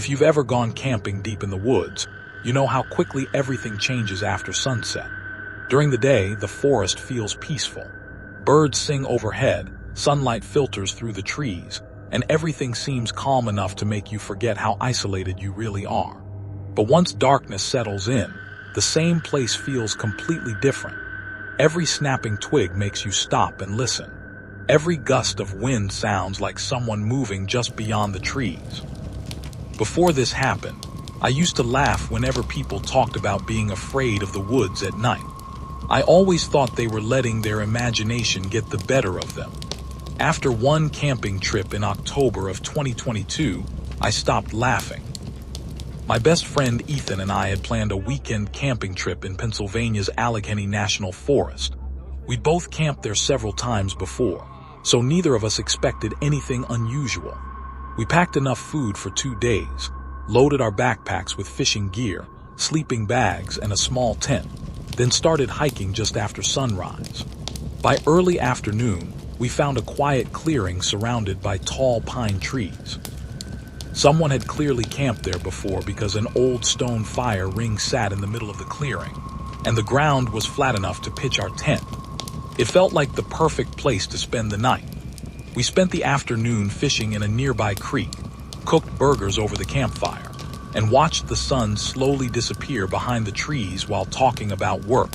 If you've ever gone camping deep in the woods, you know how quickly everything changes after sunset. During the day, the forest feels peaceful. Birds sing overhead, sunlight filters through the trees, and everything seems calm enough to make you forget how isolated you really are. But once darkness settles in, the same place feels completely different. Every snapping twig makes you stop and listen. Every gust of wind sounds like someone moving just beyond the trees. Before this happened, I used to laugh whenever people talked about being afraid of the woods at night. I always thought they were letting their imagination get the better of them. After one camping trip in October of 2022, I stopped laughing. My best friend Ethan and I had planned a weekend camping trip in Pennsylvania's Allegheny National Forest. We'd both camped there several times before, so neither of us expected anything unusual. We packed enough food for 2 days, loaded our backpacks with fishing gear, sleeping bags, and a small tent, then started hiking just after sunrise. By early afternoon, we found a quiet clearing surrounded by tall pine trees. Someone had clearly camped there before because an old stone fire ring sat in the middle of the clearing, and the ground was flat enough to pitch our tent. It felt like the perfect place to spend the night. We spent the afternoon fishing in a nearby creek, cooked burgers over the campfire, and watched the sun slowly disappear behind the trees while talking about work,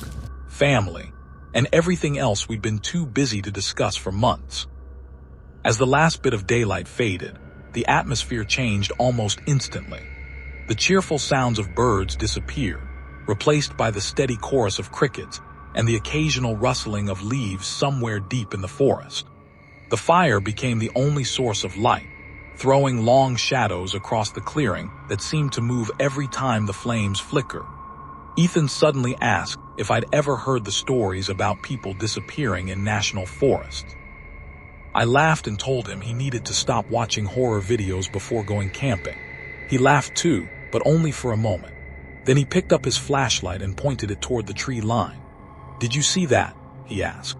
family, and everything else we'd been too busy to discuss for months. As the last bit of daylight faded, the atmosphere changed almost instantly. The cheerful sounds of birds disappeared, replaced by the steady chorus of crickets and the occasional rustling of leaves somewhere deep in the forest. The fire became the only source of light, throwing long shadows across the clearing that seemed to move every time the flames flickered. Ethan suddenly asked if I'd ever heard the stories about people disappearing in national forests. I laughed and told him he needed to stop watching horror videos before going camping. He laughed too, but only for a moment. Then he picked up his flashlight and pointed it toward the tree line. "Did you see that?" he asked.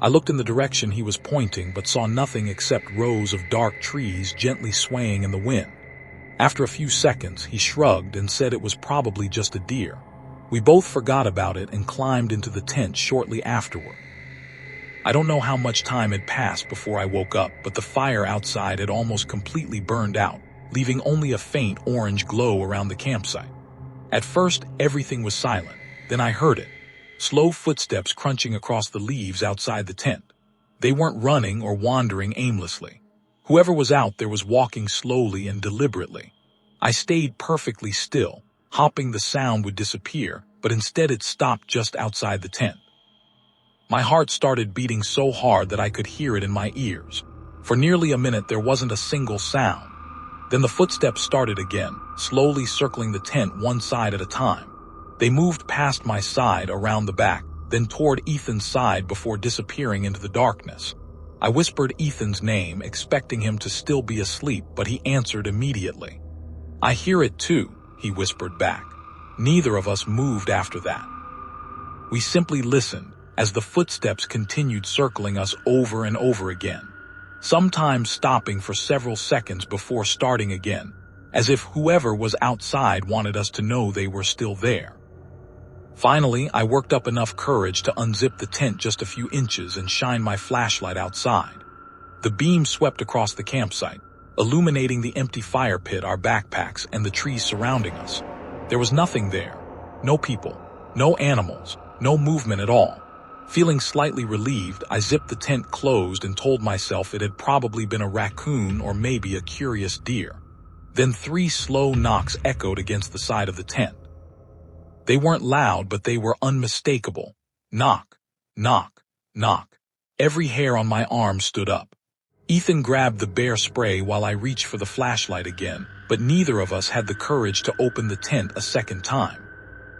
I looked in the direction he was pointing but saw nothing except rows of dark trees gently swaying in the wind. After a few seconds, he shrugged and said it was probably just a deer. We both forgot about it and climbed into the tent shortly afterward. I don't know how much time had passed before I woke up, but the fire outside had almost completely burned out, leaving only a faint orange glow around the campsite. At first, everything was silent. Then I heard it. Slow footsteps crunching across the leaves outside the tent. They weren't running or wandering aimlessly. Whoever was out there was walking slowly and deliberately. I stayed perfectly still, hoping the sound would disappear, but instead it stopped just outside the tent. My heart started beating so hard that I could hear it in my ears. For nearly a minute there wasn't a single sound. Then the footsteps started again, slowly circling the tent one side at a time. They moved past my side around the back, then toward Ethan's side before disappearing into the darkness. I whispered Ethan's name, expecting him to still be asleep, but he answered immediately. "I hear it too," he whispered back. Neither of us moved after that. We simply listened as the footsteps continued circling us over and over again, sometimes stopping for several seconds before starting again, as if whoever was outside wanted us to know they were still there. Finally, I worked up enough courage to unzip the tent just a few inches and shine my flashlight outside. The beam swept across the campsite, illuminating the empty fire pit, our backpacks, and the trees surrounding us. There was nothing there. No people, no animals, no movement at all. Feeling slightly relieved, I zipped the tent closed and told myself it had probably been a raccoon or maybe a curious deer. Then 3 slow knocks echoed against the side of the tent. They weren't loud, but they were unmistakable. Knock, knock, knock. Every hair on my arm stood up. Ethan grabbed the bear spray while I reached for the flashlight again, but neither of us had the courage to open the tent a second time.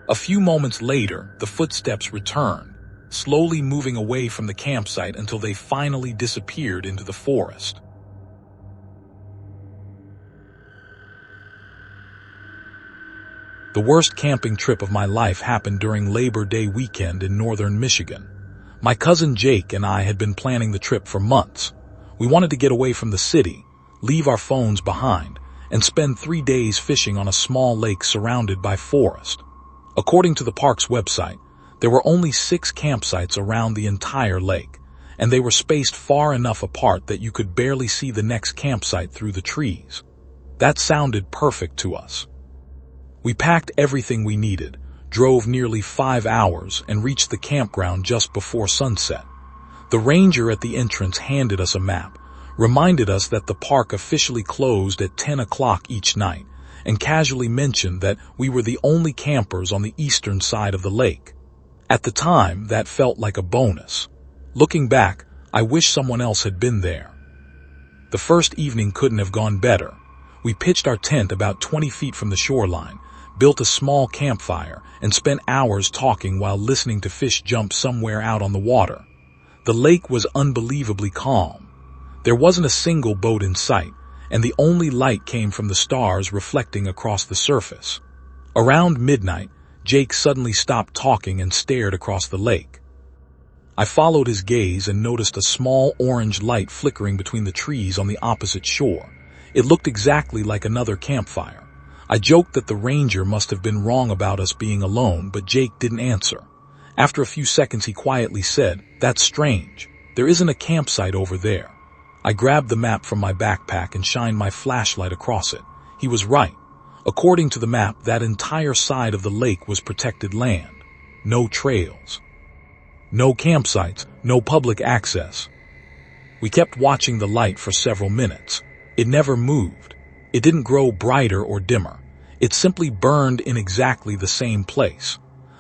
A few moments later, the footsteps returned, slowly moving away from the campsite until they finally disappeared into the forest. The worst camping trip of my life happened during Labor Day weekend in northern Michigan. My cousin Jake and I had been planning the trip for months. We wanted to get away from the city, leave our phones behind, and spend 3 days fishing on a small lake surrounded by forest. According to the park's website, there were only 6 campsites around the entire lake, and they were spaced far enough apart that you could barely see the next campsite through the trees. That sounded perfect to us. We packed everything we needed, drove nearly 5 hours, and reached the campground just before sunset. The ranger at the entrance handed us a map, reminded us that the park officially closed at 10 o'clock each night, and casually mentioned that we were the only campers on the eastern side of the lake. At the time, that felt like a bonus. Looking back, I wish someone else had been there. The first evening couldn't have gone better. We pitched our tent about 20 feet from the shoreline, built a small campfire, and spent hours talking while listening to fish jump somewhere out on the water. The lake was unbelievably calm. There wasn't a single boat in sight, and the only light came from the stars reflecting across the surface. Around midnight, Jake suddenly stopped talking and stared across the lake. I followed his gaze and noticed a small orange light flickering between the trees on the opposite shore. It looked exactly like another campfire. I joked that the ranger must have been wrong about us being alone, but Jake didn't answer. After a few seconds, he quietly said, "That's strange. There isn't a campsite over there." I grabbed the map from my backpack and shined my flashlight across it. He was right. According to the map, that entire side of the lake was protected land. No trails. No campsites, no public access. We kept watching the light for several minutes. It never moved. It didn't grow brighter or dimmer. It simply burned in exactly the same place.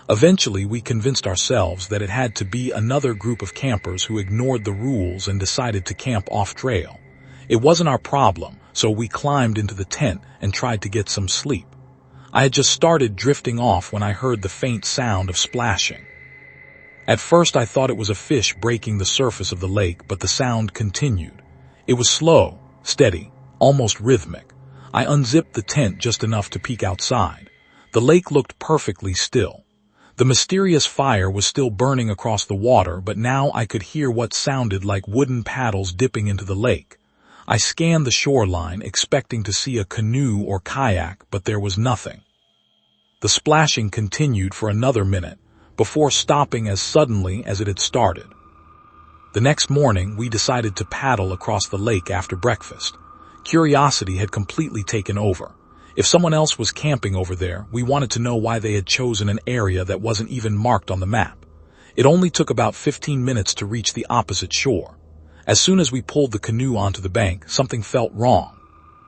Eventually, we convinced ourselves that it had to be another group of campers who ignored the rules and decided to camp off-trail. It wasn't our problem, so we climbed into the tent and tried to get some sleep. I had just started drifting off when I heard the faint sound of splashing. At first, I thought it was a fish breaking the surface of the lake, but the sound continued. It was slow, steady, almost rhythmic. I unzipped the tent just enough to peek outside. The lake looked perfectly still. The mysterious fire was still burning across the water, but now I could hear what sounded like wooden paddles dipping into the lake. I scanned the shoreline, expecting to see a canoe or kayak, but there was nothing. The splashing continued for another minute, before stopping as suddenly as it had started. The next morning, we decided to paddle across the lake after breakfast. Curiosity had completely taken over. If someone else was camping over there, we wanted to know why they had chosen an area that wasn't even marked on the map. It only took about 15 minutes to reach the opposite shore. As soon as we pulled the canoe onto the bank, something felt wrong.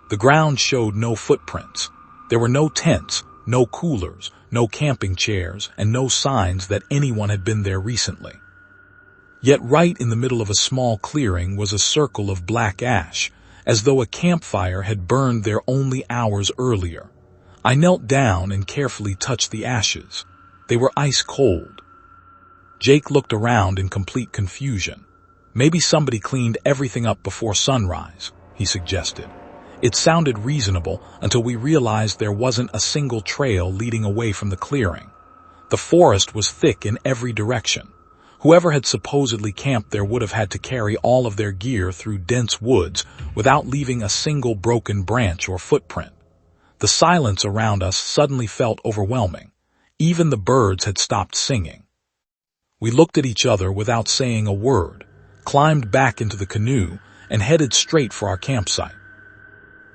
The ground showed no footprints. There were no tents, no coolers, no camping chairs, and no signs that anyone had been there recently. Yet right in the middle of a small clearing was a circle of black ash, as though a campfire had burned there only hours earlier. I knelt down and carefully touched the ashes. They were ice cold. Jake looked around in complete confusion. "Maybe somebody cleaned everything up before sunrise," he suggested. It sounded reasonable until we realized there wasn't a single trail leading away from the clearing. The forest was thick in every direction. Whoever had supposedly camped there would have had to carry all of their gear through dense woods without leaving a single broken branch or footprint. The silence around us suddenly felt overwhelming. Even the birds had stopped singing. We looked at each other without saying a word, climbed back into the canoe, and headed straight for our campsite.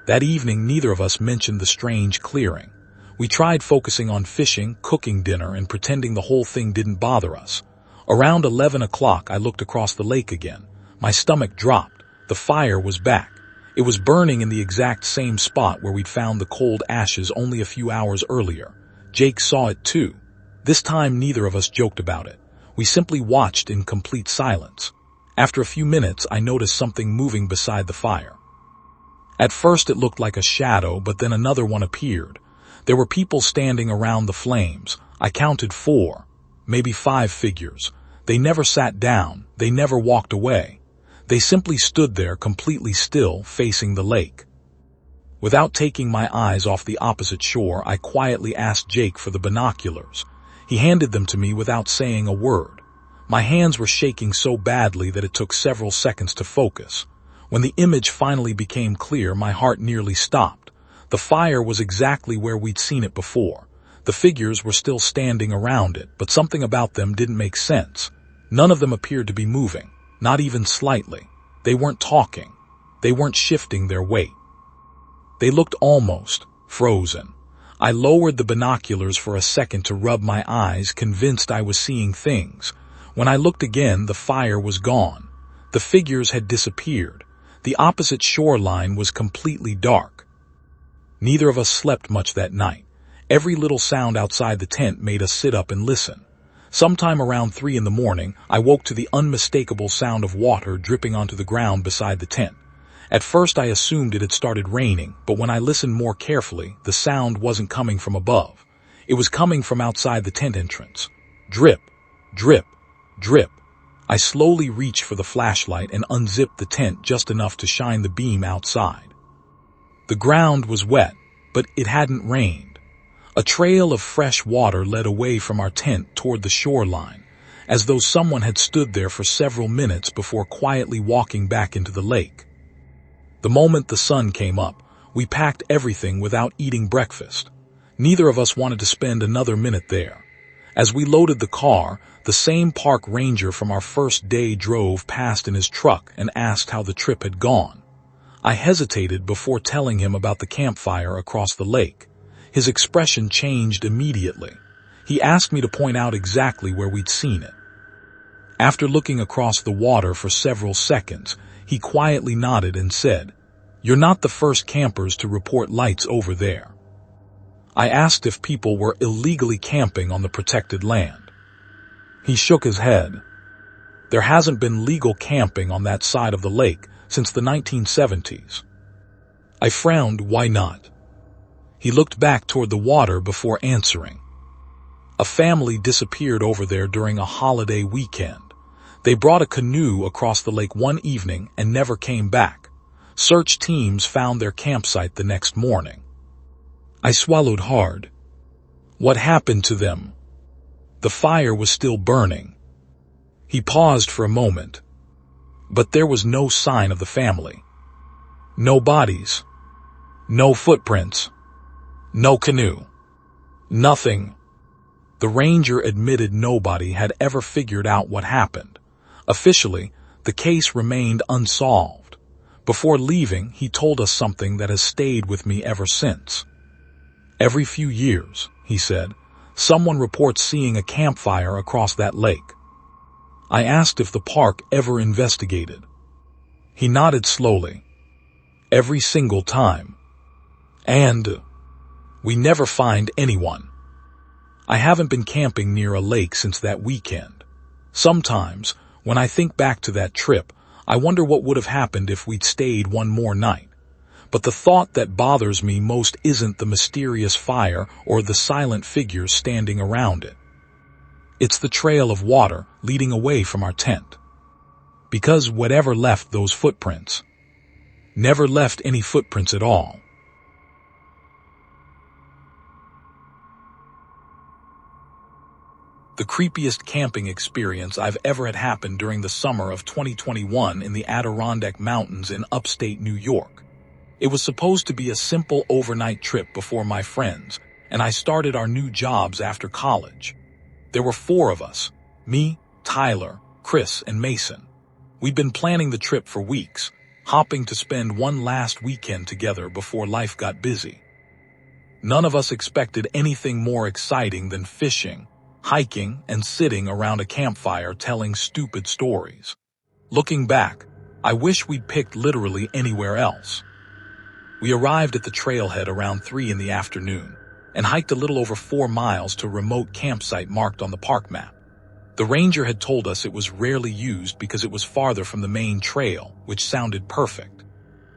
That evening, neither of us mentioned the strange clearing. We tried focusing on fishing, cooking dinner, and pretending the whole thing didn't bother us. Around 11 o'clock, I looked across the lake again. My stomach dropped. The fire was back. It was burning in the exact same spot where we'd found the cold ashes only a few hours earlier. Jake saw it too. This time, neither of us joked about it. We simply watched in complete silence. After a few minutes, I noticed something moving beside the fire. At first, it looked like a shadow, but then another one appeared. There were people standing around the flames. I counted 4, maybe 5 figures. They never sat down. They never walked away. They simply stood there completely still, facing the lake. Without taking my eyes off the opposite shore, I quietly asked Jake for the binoculars. He handed them to me without saying a word. My hands were shaking so badly that it took several seconds to focus. When the image finally became clear, my heart nearly stopped. The fire was exactly where we'd seen it before. The figures were still standing around it, but something about them didn't make sense. None of them appeared to be moving, not even slightly. They weren't talking. They weren't shifting their weight. They looked almost frozen. I lowered the binoculars for a second to rub my eyes, convinced I was seeing things. When I looked again, the fire was gone. The figures had disappeared. The opposite shoreline was completely dark. Neither of us slept much that night. Every little sound outside the tent made us sit up and listen. Sometime around 3 in the morning, I woke to the unmistakable sound of water dripping onto the ground beside the tent. At first I assumed it had started raining, but when I listened more carefully, the sound wasn't coming from above. It was coming from outside the tent entrance. Drip, drip, drip. I slowly reached for the flashlight and unzipped the tent just enough to shine the beam outside. The ground was wet, but it hadn't rained. A trail of fresh water led away from our tent toward the shoreline, as though someone had stood there for several minutes before quietly walking back into the lake. The moment the sun came up, we packed everything without eating breakfast. Neither of us wanted to spend another minute there. As we loaded the car, the same park ranger from our first day drove past in his truck and asked how the trip had gone. I hesitated before telling him about the campfire across the lake. His expression changed immediately. He asked me to point out exactly where we'd seen it. After looking across the water for several seconds, he quietly nodded and said, "You're not the first campers to report lights over there." I asked if people were illegally camping on the protected land. He shook his head. There hasn't been legal camping on that side of the lake since the 1970s. I frowned. Why not? He looked back toward the water before answering. A family disappeared over there during a holiday weekend. They brought a canoe across the lake one evening and never came back. Search teams found their campsite the next morning. I swallowed hard. What happened to them? The fire was still burning. He paused for a moment. But there was no sign of the family. No bodies. No footprints. No canoe. Nothing. The ranger admitted nobody had ever figured out what happened. Officially, the case remained unsolved. Before leaving, he told us something that has stayed with me ever since. Every few years, he said, someone reports seeing a campfire across that lake. I asked if the park ever investigated. He nodded slowly. Every single time. And we never find anyone. I haven't been camping near a lake since that weekend. Sometimes, when I think back to that trip, I wonder what would have happened if we'd stayed one more night. But the thought that bothers me most isn't the mysterious fire or the silent figures standing around it. It's the trail of water leading away from our tent. Because whatever left those footprints never left any footprints at all. The creepiest camping experience I've ever had happened during the summer of 2021 in the Adirondack Mountains in upstate New York. It was supposed to be a simple overnight trip before my friends, and I started our new jobs after college. There were 4 of us, me, Tyler, Chris, and Mason. We'd been planning the trip for weeks, hoping to spend one last weekend together before life got busy. None of us expected anything more exciting than fishing, hiking, and sitting around a campfire telling stupid stories. Looking back, I wish we'd picked literally anywhere else. We arrived at the trailhead around 3 in the afternoon and hiked a little over 4 miles to a remote campsite marked on the park map. The ranger had told us it was rarely used because it was farther from the main trail, which sounded perfect.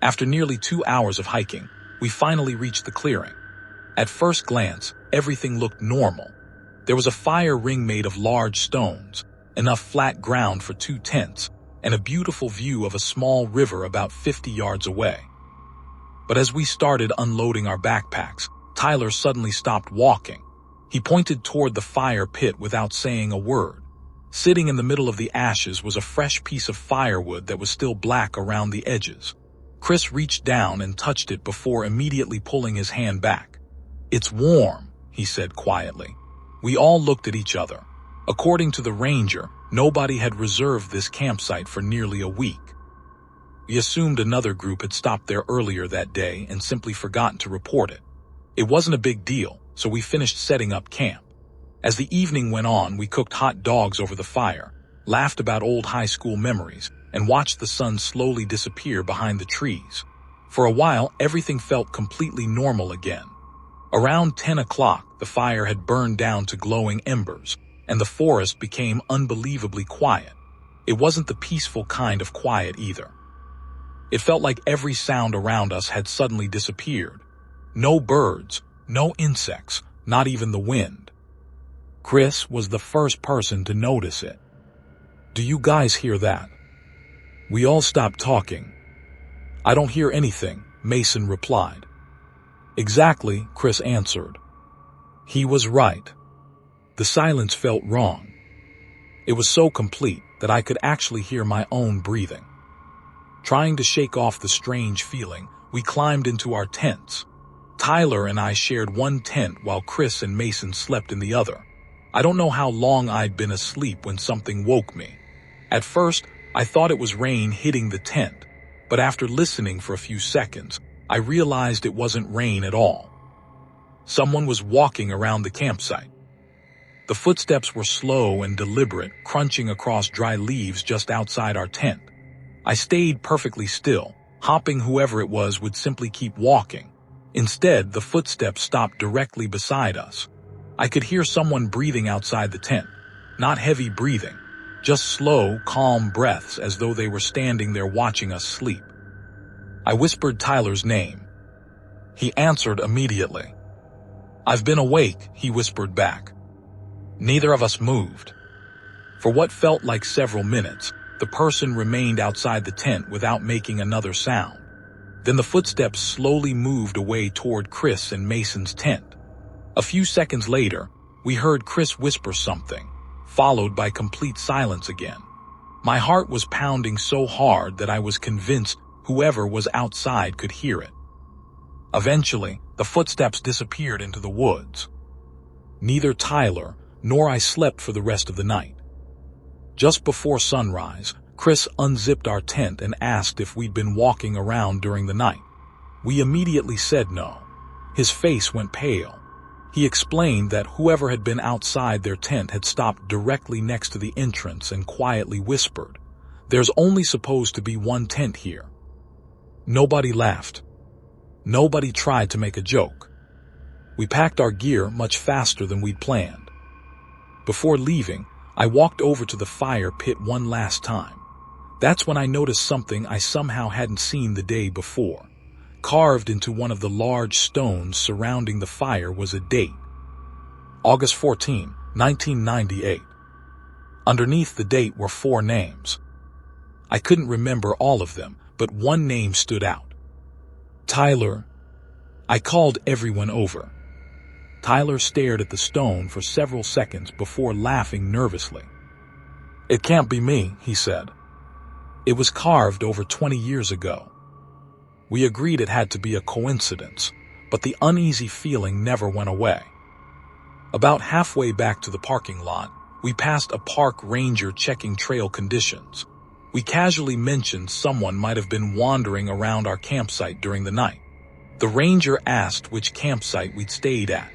After nearly 2 hours of hiking, we finally reached the clearing. At first glance, everything looked normal. There was a fire ring made of large stones, enough flat ground for 2 tents, and a beautiful view of a small river about 50 yards away. But as we started unloading our backpacks, Tyler suddenly stopped walking. He pointed toward the fire pit without saying a word. Sitting in the middle of the ashes was a fresh piece of firewood that was still black around the edges. Chris reached down and touched it before immediately pulling his hand back. "It's warm," he said quietly. We all looked at each other. According to the ranger, nobody had reserved this campsite for nearly a week. We assumed another group had stopped there earlier that day and simply forgotten to report it. It wasn't a big deal, so we finished setting up camp. As the evening went on, we cooked hot dogs over the fire, laughed about old high school memories, and watched the sun slowly disappear behind the trees. For a while, everything felt completely normal again. Around 10 o'clock, the fire had burned down to glowing embers, and the forest became unbelievably quiet. It wasn't the peaceful kind of quiet either. It felt like every sound around us had suddenly disappeared. No birds, no insects, not even the wind. Chris was the first person to notice it. "Do you guys hear that?" We all stopped talking. "I don't hear anything," Mason replied. "Exactly," Chris answered. He was right. The silence felt wrong. It was so complete that I could actually hear my own breathing. Trying to shake off the strange feeling, we climbed into our tents. Tyler and I shared one tent while Chris and Mason slept in the other. I don't know how long I'd been asleep when something woke me. At first, I thought it was rain hitting the tent, but after listening for a few seconds, I realized it wasn't rain at all. Someone was walking around the campsite. The footsteps were slow and deliberate, crunching across dry leaves just outside our tent. I stayed perfectly still, hoping whoever it was would simply keep walking. Instead, the footsteps stopped directly beside us. I could hear someone breathing outside the tent. Not heavy breathing, just slow, calm breaths as though they were standing there watching us sleep. I whispered Tyler's name. He answered immediately. "I've been awake," he whispered back. Neither of us moved. For what felt like several minutes, the person remained outside the tent without making another sound. Then the footsteps slowly moved away toward Chris and Mason's tent. A few seconds later, we heard Chris whisper something, followed by complete silence again. My heart was pounding so hard that I was convinced whoever was outside could hear it. Eventually, the footsteps disappeared into the woods. Neither Tyler nor I slept for the rest of the night. Just before sunrise, Chris unzipped our tent and asked if we'd been walking around during the night. We immediately said no. His face went pale. He explained that whoever had been outside their tent had stopped directly next to the entrance and quietly whispered, "There's only supposed to be one tent here." Nobody laughed. Nobody tried to make a joke. We packed our gear much faster than we'd planned. Before leaving, I walked over to the fire pit one last time. That's when I noticed something I somehow hadn't seen the day before. Carved into one of the large stones surrounding the fire was a date. August 14, 1998. Underneath the date were 4 names. I couldn't remember all of them, but one name stood out. Tyler. I called everyone over. Tyler stared at the stone for several seconds before laughing nervously. "It can't be me," he said. "It was carved over 20 years ago." We agreed it had to be a coincidence, but the uneasy feeling never went away. About halfway back to the parking lot, we passed a park ranger checking trail conditions. We casually mentioned someone might have been wandering around our campsite during the night. The ranger asked which campsite we'd stayed at.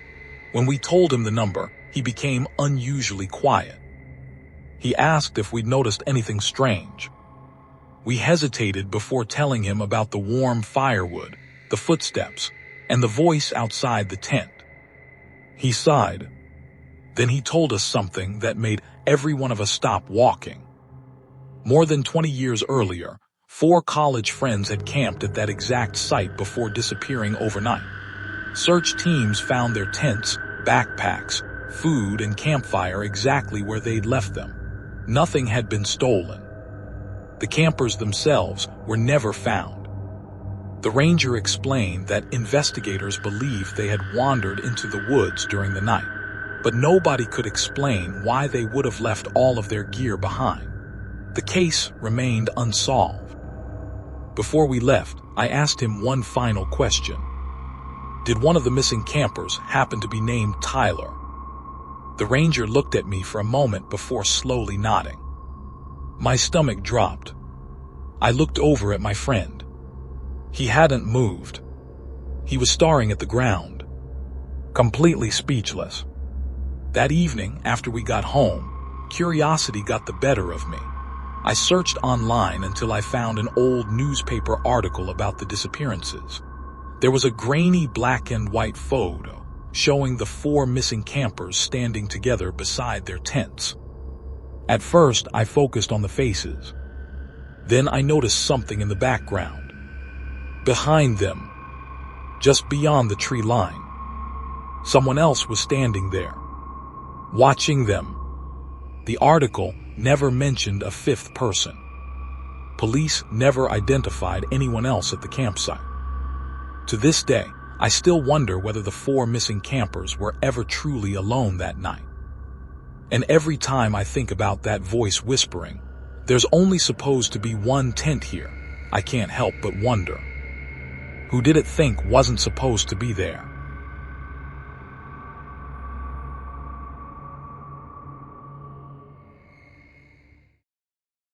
When we told him the number, he became unusually quiet. He asked if we'd noticed anything strange. We hesitated before telling him about the warm firewood, the footsteps, and the voice outside the tent. He sighed. Then he told us something that made every one of us stop walking. More than 20 years earlier, 4 college friends had camped at that exact site before disappearing overnight. Search teams found their tents, backpacks, food, and campfire exactly where they'd left them. Nothing had been stolen. The campers themselves were never found. The ranger explained that investigators believed they had wandered into the woods during the night, but nobody could explain why they would have left all of their gear behind. The case remained unsolved. Before we left, I asked him one final question. Did one of the missing campers happen to be named Tyler? The ranger looked at me for a moment before slowly nodding. My stomach dropped. I looked over at my friend. He hadn't moved. He was staring at the ground, completely speechless. That evening, after we got home, curiosity got the better of me. I searched online until I found an old newspaper article about the disappearances. There was a grainy black and white photo showing the 4 missing campers standing together beside their tents. At first, I focused on the faces. Then I noticed something in the background. Behind them, just beyond the tree line, someone else was standing there, watching them. The article never mentioned a 5th person. Police never identified anyone else at the campsite. To this day, I still wonder whether the 4 missing campers were ever truly alone that night. And every time I think about that voice whispering, "There's only supposed to be one tent here," I can't help but wonder. Who did it think wasn't supposed to be there?